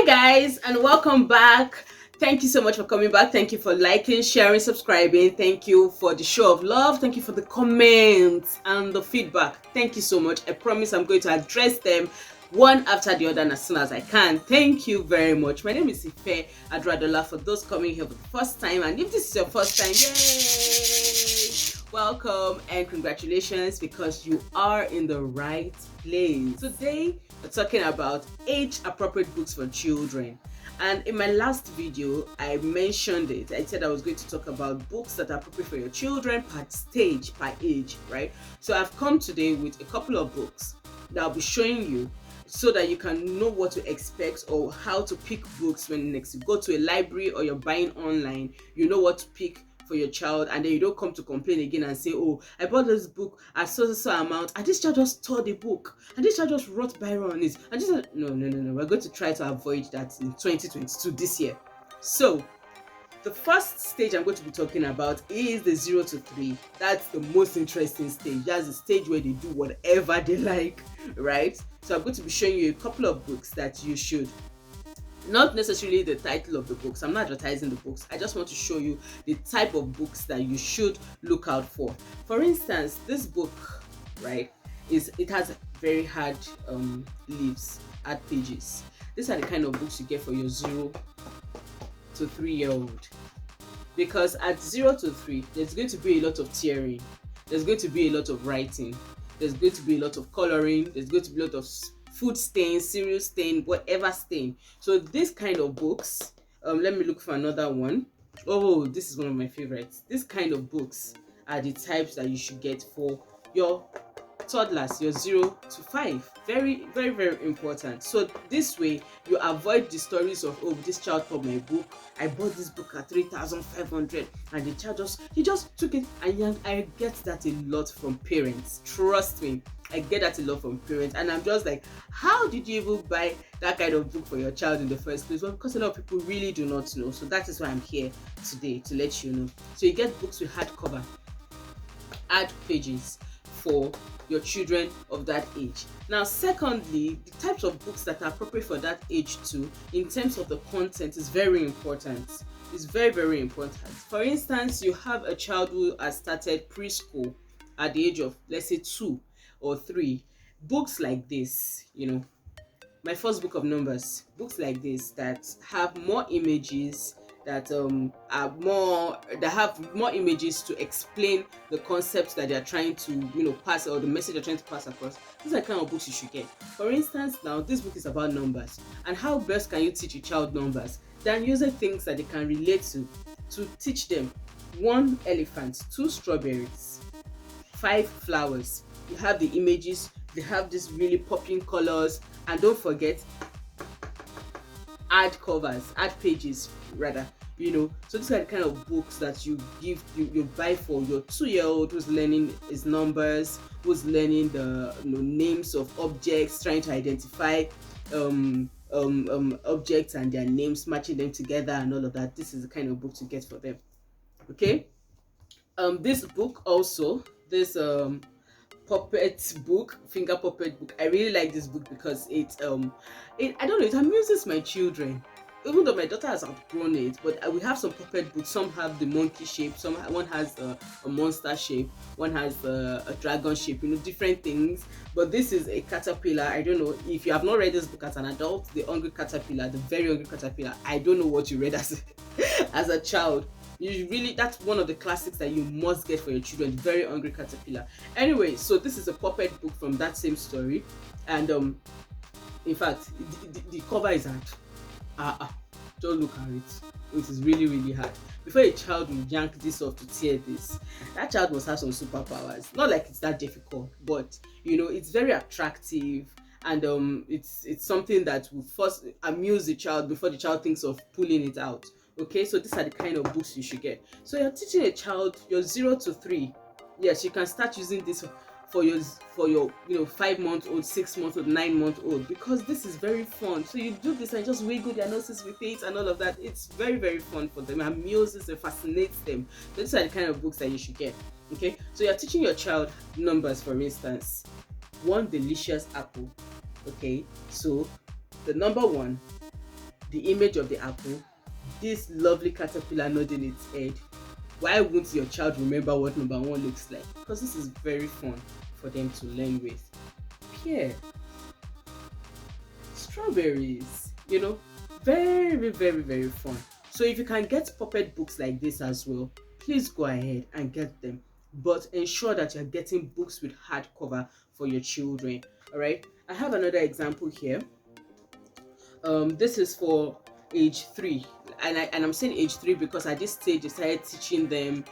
Guys, and welcome back. Thank you so much for coming back. Thank you for liking, sharing, subscribing. Thank you for the show of love. Thank you for the comments and the feedback. Thank you so much. I promise I'm going to address them one after the other and as soon as I can. Thank you very much. My name is Ife Adradola for those coming here for the first time, and if this is your first time, yay! Welcome and congratulations, because you are in the right place. Today we're talking about age appropriate books for children. And in my last video, I mentioned it. I said I was going to talk about books that are appropriate for your children per stage, per age, right? So I've come today with a couple of books that I'll be showing you so that you can know what to expect or how to pick books when next you go to a library or you're buying online. You know what to pick for your child, and then you don't come to complain again and say, oh, I bought this book at so amount and this child just tore the book and this child just wrote Byron on it and this no, we're going to try to avoid that in 2022 this year. So the first stage I'm going to be talking about is the 0 to 3. That's the most interesting stage. That's the stage where they do whatever they like, right? So I'm going to be showing you a couple of books that you should, not necessarily the title of the books. I'm not advertising the books. I just want to show you the type of books that you should look out for. For instance, this book, right, it has very hard leaves, hard pages. These are the kind of books you get for your 0 to 3-year-old. Because at 0 to 3, there's going to be a lot of tearing. There's going to be a lot of writing. There's going to be a lot of coloring. There's going to be a lot of food stain, cereal stain, whatever stain. So this kind of books, let me look for another one. Oh, this is one of my favorites. This kind of books are the types that you should get for your toddlers, your 0 to 5. Very, very, very important. So this way you avoid the stories of, oh, this child bought my book, I bought this book at 3,500 and the child just took it. And I get that a lot from parents. Trust me, I get that a lot from parents, and I'm just like, how did you even buy that kind of book for your child in the first place? Well, because a lot of people really do not know. So that is why I'm here today, to let you know. So you get books with hardcover, hard pages for your children of that age. Now, secondly, the types of books that are appropriate for that age too, in terms of the content, is very important. It's very, very important. For instance, you have a child who has started preschool at the age of, let's say, 2 or 3. Books like this, my first book of numbers, books like this that have more images, that have more images to explain the concepts that they're trying to pass, or the message they're trying to pass across. These are the kind of books you should get. For instance, now this book is about numbers, and how best can you teach a child numbers than using things that they can relate to teach them. 1 elephant, 2 strawberries, 5 flowers. You have the images, they have these really popping colors, and don't forget add covers, add pages rather. So these are the kind of books that you buy for your 2-year-old who's learning his numbers, who's learning the names of objects, trying to identify objects and their names, matching them together and all of that. This is the kind of book to get for them. Okay. This book also, this puppet book, finger puppet book. I really like this book because it I don't know, it amuses my children. Even though my daughter has outgrown it, but we have some puppet books. Some have the monkey shape, one has a monster shape, one has a dragon shape, different things. But this is a caterpillar. I don't know if you have not read this book as an adult, The Hungry Caterpillar, The Very Hungry Caterpillar. I don't know what you read as as a child. That's one of the classics that you must get for your children, The Very Hungry Caterpillar. Anyway, so this is a puppet book from that same story, and in fact the cover is hard. Don't look at it. It is really, really hard. Before a child will yank this off to tear this, that child must have some superpowers. Not like it's that difficult, but it's very attractive, and it's something that will first amuse the child before the child thinks of pulling it out. Okay, so these are the kind of books you should get. So you're teaching a child, your 0 to 3. Yes, you can start using this for your 5-month-old, 6-month-old, 9-month-old, because this is very fun. So you do this and just wiggle their noses with it and all of that. It's very, very fun for them. It amuses and fascinates them. So these are the kind of books that you should get. Okay, so you're teaching your child numbers, for instance. 1 delicious apple. Okay, so the number 1 the image of the apple, this lovely caterpillar nodding its head. Why won't your child remember what number one looks like? Because this is very fun for them to learn with. Pear, strawberries, very, very, very fun. So if you can get puppet books like this as well, please go ahead and get them. But ensure that you're getting books with hardcover for your children. All right. I have another example here. This is for age 3, and I'm saying age 3 because at this stage I started teaching them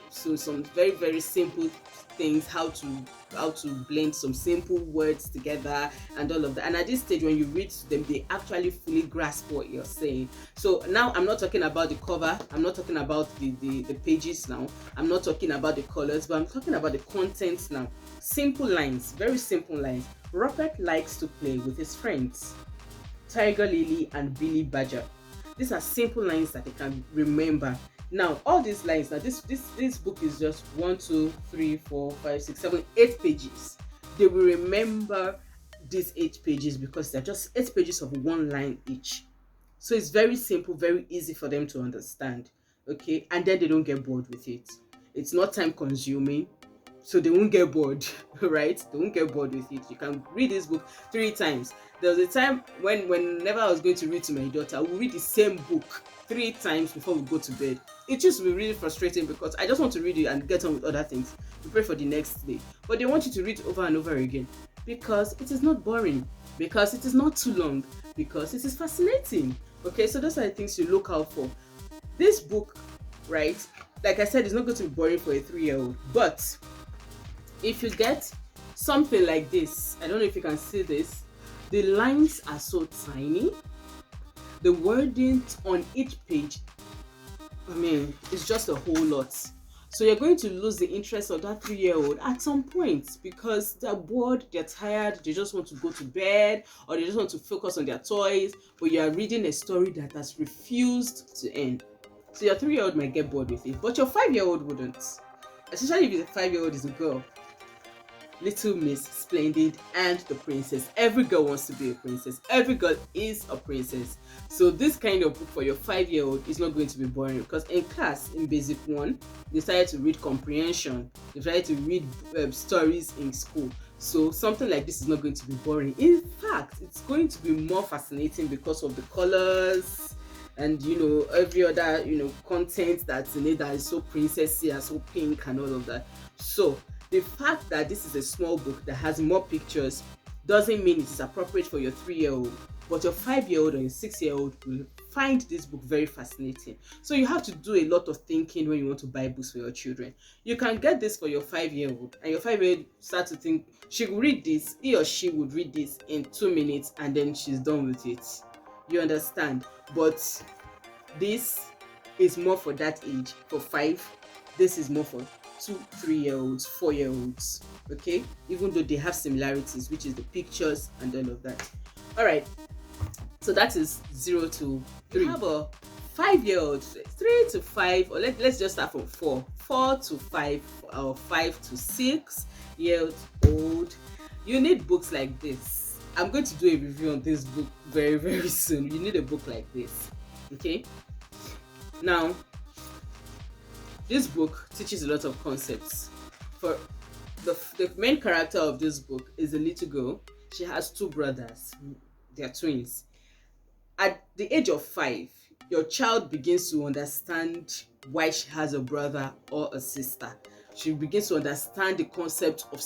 so some very, very simple things, how to blend some simple words together and all of that. And at this stage, when you read to them, they actually fully grasp what you're saying. So now I'm not talking about the cover, I'm not talking about the pages now, I'm not talking about the colors, but I'm talking about the contents now. Simple lines, very simple lines. Robert likes to play with his friends, Tiger Lily and Billy Badger. These are simple lines that they can remember. Now, all these lines, now this book is just 1, 2, 3, 4, 5, 6, 7, 8 pages. They will remember these 8 pages because they're just 8 pages of one line each. So it's very simple, very easy for them to understand. Okay, and then they don't get bored with it. It's not time consuming, so they won't get bored, right? They won't get bored with it. You can read this book 3 times. There was a time whenever I was going to read to my daughter, I would read the same book 3 times before we go to bed. It used to be really frustrating because I just want to read it and get on with other things, prepare for the next day. But they want you to read it over and over again because it is not boring, because it is not too long, because it is fascinating. Okay, so those are the things you look out for. This book, right, like I said, it's not going to be boring for a 3-year-old, but if you get something like this, I don't know if you can see this, the lines are so tiny, the wording on each page, it's just a whole lot. So you're going to lose the interest of that 3-year-old at some point because they're bored, they're tired, they just want to go to bed, or they just want to focus on their toys, but you are reading a story that has refused to end. So your 3-year-old might get bored with it, but your 5-year-old wouldn't. Especially if the 5-year-old is a girl. Little Miss Splendid and the Princess. Every girl wants to be a princess. Every girl is a princess. So this kind of book for your 5-year-old is not going to be boring because in class, in basic 1, they started to read comprehension. They started to read stories in school. So something like this is not going to be boring. In fact, it's going to be more fascinating because of the colors and every other content that's in it that is so princessy and so pink and all of that. So the fact that this is a small book that has more pictures doesn't mean it is appropriate for your 3-year-old, but your 5-year-old or your 6-year-old will find this book very fascinating. So you have to do a lot of thinking when you want to buy books for your children. You can get this for your 5-year-old, and your 5-year-old start to think she will read this, he or she would read this in 2 minutes, and then she's done with it. You understand? But this is more for that age. For 5, this is more for 2, 3-year-olds, 4-year-olds, okay, even though they have similarities, which is the pictures and all of that. All right, so that is 0 to 3. You have a 5-year-old, 3 to 5, or let's just start from 4 to 5, or 5 to 6-year-old. You need books like this. I'm going to do a review on this book very, very soon. You need a book like this, okay? Now, this book teaches a lot of concepts. For the main character of this book is a little girl. She has 2 brothers. They're twins. At the age of 5, your child begins to understand why she has a brother or a sister. She begins to understand the concept of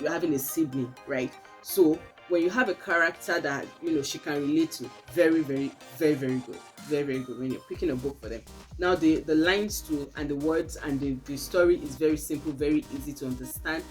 having a sibling, right? So when you have a character that she can relate to, very, very, very, very good. Very, very good when you're picking a book for them. Now the lines too and the words and the story is very simple, very easy to understand.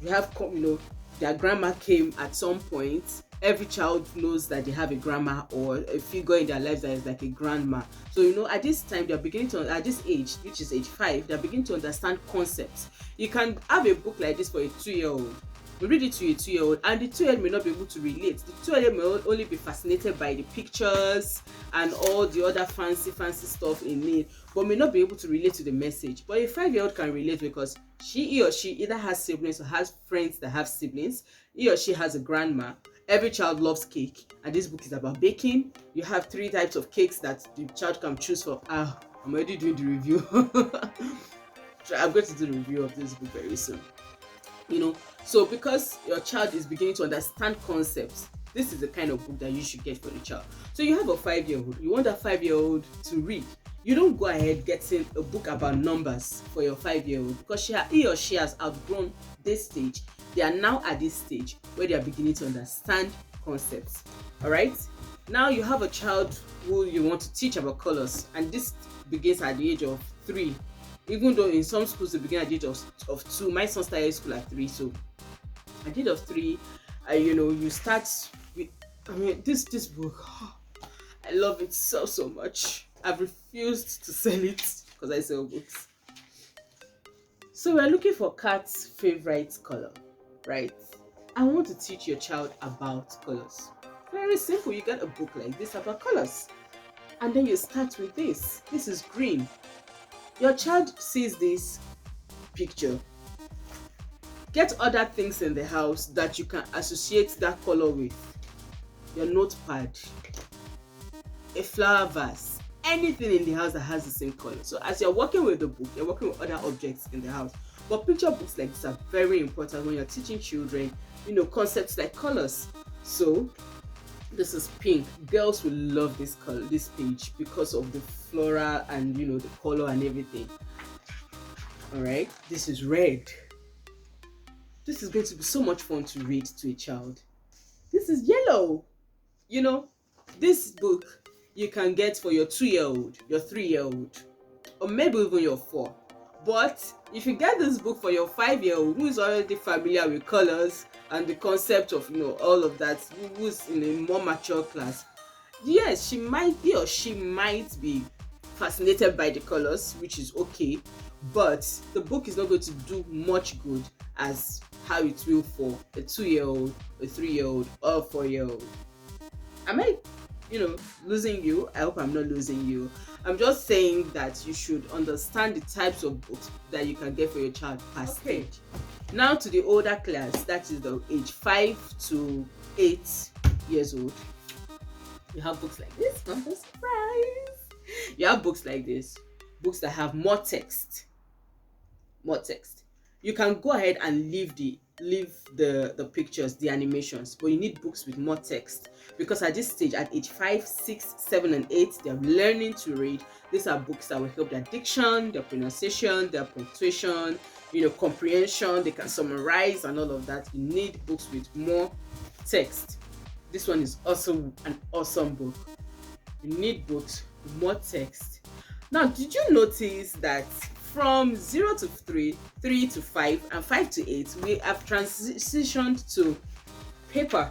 You have their grandma came at some point. Every child knows that they have a grandma or a figure in their lives that is like a grandma. So at this time they're beginning to, at this age, which is age 5, they're beginning to understand concepts. You can have a book like this for a 2-year-old. You read it to a 2-year-old, and the 2-year-old may not be able to relate. The 2-year-old may only be fascinated by the pictures and all the other fancy stuff in it, but may not be able to relate to the message. But a 5-year-old can relate because he or she either has siblings or has friends that have siblings. He or she has a grandma, Every child loves cake, and this book is about baking. You have 3 types of cakes that the child can choose from. I'm already doing the review. I'm going to do the review of this book very soon. So because your child is beginning to understand concepts, this is the kind of book that you should get for the child. So you have a 5-year-old, you want that 5-year-old to read. You don't go ahead getting a book about numbers for your 5-year-old, because he or she has outgrown this stage. They are now at this stage where they are beginning to understand concepts. All right, now you have a child who you want to teach about colors, and this begins at the age of 3. Even though in some schools they begin at the age of 2. My son started school at 3, so at the age of 3, you start with, this book, I love it so much. I've refused to sell it because I sell books. So we're looking for Kat's favorite color, right? I want to teach your child about colors. Very simple. You get a book like this about colors, and then you start with this. This is green. Your child sees this picture. Get other things in the house that you can associate that color with. Your notepad, a flower vase, anything in the house that has the same color. So as you're working with the book, you're working with other objects in the house. But picture books like this are very important when you're teaching children, concepts like colors. So this is pink. Girls will love this color, this page, because of the flora and the color and everything. All right, this is red. This is going to be so much fun to read to a child. This is yellow. This book you can get for your 2-year-old, your 3-year-old, or maybe even your 4. But if you get this book for your 5-year-old who is already familiar with colors and the concept of all of that, who's in a more mature class, yes, he or she might be fascinated by the colors, which is okay, but the book is not going to do much good as how it will for a 2-year-old, a 3-year-old, or a 4-year-old. Am I losing you? I hope I'm not losing you. I'm just saying that you should understand the types of books that you can get for your child per stage. Now to the older class, that is the age 5 to 8 years old. You have books like this. Not a surprise. You have books like this, books that have more text. You can go ahead and leave the pictures, the animations, but you need books with more text, because at this stage, at age 5, 6, 7, and 8, they're learning to read. These are books that will help their diction, their pronunciation, their punctuation, comprehension. They can summarize and all of that. You need books with more text. This one is also an awesome book. You need books with more text. Now, did you notice that from 0 to 3, 3 to 5, and 5 to 8, we have transitioned to paper?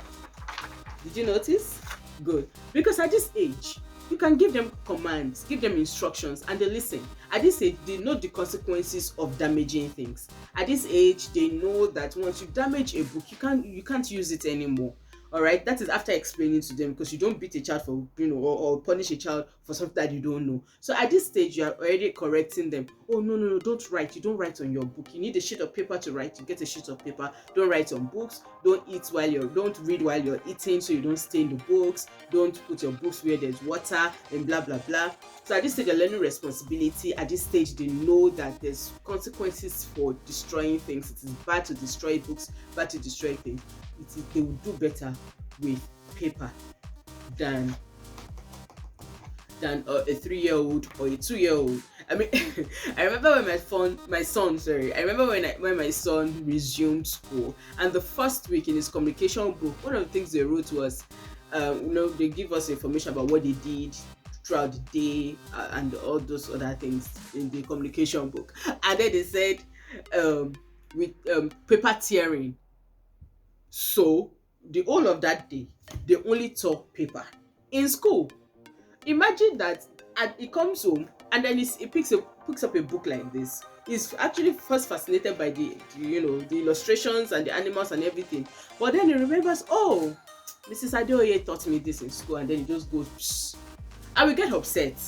Did you notice? Good. Because at this age, you can give them commands, give them instructions, and they listen. At this age, they know the consequences of damaging things. At this age, they know that once you damage a book, you can't use it anymore. All right, that is after explaining to them, because you don't beat a child for or punish a child for something that you don't know. So at this stage, you are already correcting them. Oh, no, don't write. You don't write on your book. You need a sheet of paper to write. You get a sheet of paper. Don't write on books. Don't read while you're eating, so you don't stain the books. Don't put your books where there's water, and blah blah blah. So at this stage, they're learning responsibility. At this stage, they know that there's consequences for destroying things. It is bad to destroy books, bad to destroy things. They will do better with paper than a 3-year-old or a 2-year-old. I mean, I remember when when my son resumed school, and the first week in his communication book, one of the things they wrote was, they give us information about what they did throughout the day and all those other things in the communication book, and then they said with paper tearing. So the whole of that day, they only tore paper in school. Imagine that, and he comes home and then he picks up a book like this. He's actually first fascinated by the illustrations and the animals and everything, but then he remembers, oh, Mrs. Adeoye taught me this in school, and then he just goes, psh. I will get upset.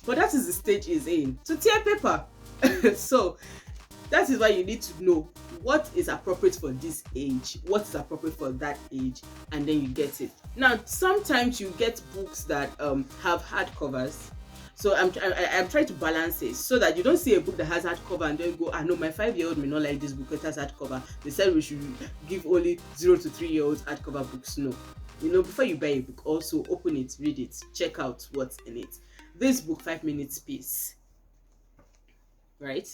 But that is the stage he's in, to tear paper. So That is why you need to know what is appropriate for this age, what is appropriate for that age, and then you get it. Now sometimes you get books that have hardcovers, so I'm trying to balance it so that you don't see a book that has hardcover and then go, no, my 5-year-old may not like this book, it has hardcover. They said we should give only 0 to 3-year-olds hardcover books. No, before you buy a book, also open it, read it, check out what's in it. This book, 5 minutes piece, right?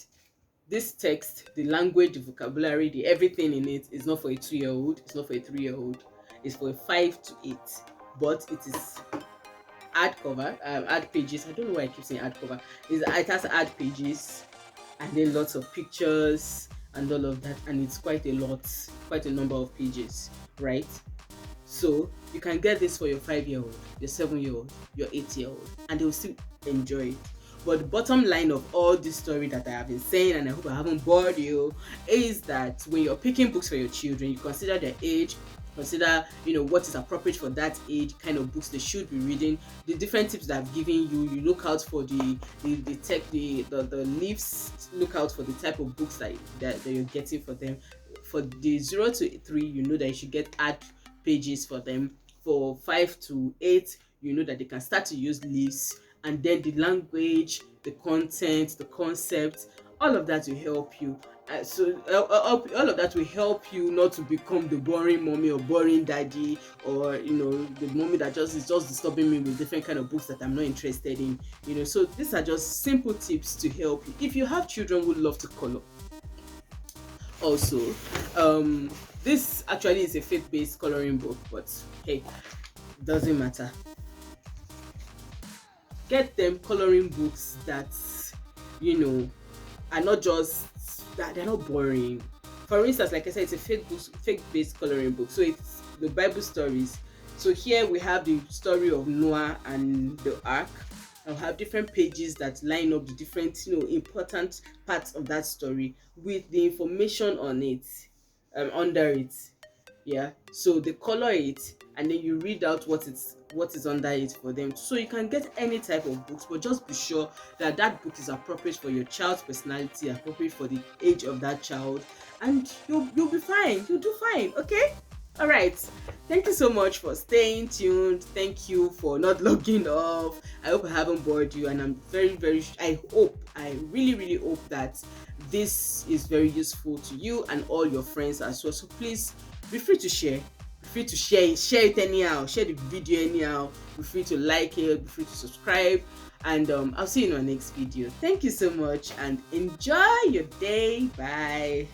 This text, the language, the vocabulary, the everything in it is not for a 2-year-old, it's not for a 3-year-old, it's for a 5 to 8, but it is hardcover, ad pages. I don't know why I keep saying hardcover. It has ad pages and then lots of pictures and all of that, and it's quite a number of pages, right? So you can get this for your 5-year-old, your 7-year-old, your 8-year-old, and they will still enjoy it. But the bottom line of all this story that I have been saying, and I hope I haven't bored you, is that when you're picking books for your children, you consider their age, consider what is appropriate for that age, kind of books they should be reading, the different tips that I've given you. You look out for the leaves, look out for the type of books that you're getting for them. For the 0 to 3, you know that you should get ad pages for them. For 5 to 8, you know that they can start to use leaves, and then the language, the content, the concept, all of that will help you. All of that will help you not to become the boring mommy or boring daddy, or the mommy that is just disturbing me with different kind of books that I'm not interested in. So these are just simple tips to help you if you have children who love to color. Also, this actually is a faith-based coloring book, but hey, doesn't matter. Get them coloring books that are not just that they're not boring. For instance, like I said, it's a faith-based coloring book, so it's the Bible stories. So here we have the story of Noah and the ark. I'll have different pages that line up the different important parts of that story with the information on it, under it. Yeah, so they color it and then you read out what is under it for them. So you can get any type of books, but just be sure that that book is appropriate for your child's personality, appropriate for the age of that child, and you'll be fine. You'll do fine. Okay. All right. Thank you so much for staying tuned. Thank you for not logging off. I hope I haven't bored you, and I'm I really hope that this is very useful to you and all your friends as well. So please be free to share. Be free to share it anyhow. Share the video anyhow. Be free to like it. Be free to subscribe. And I'll see you in our next video. Thank you so much and enjoy your day. Bye.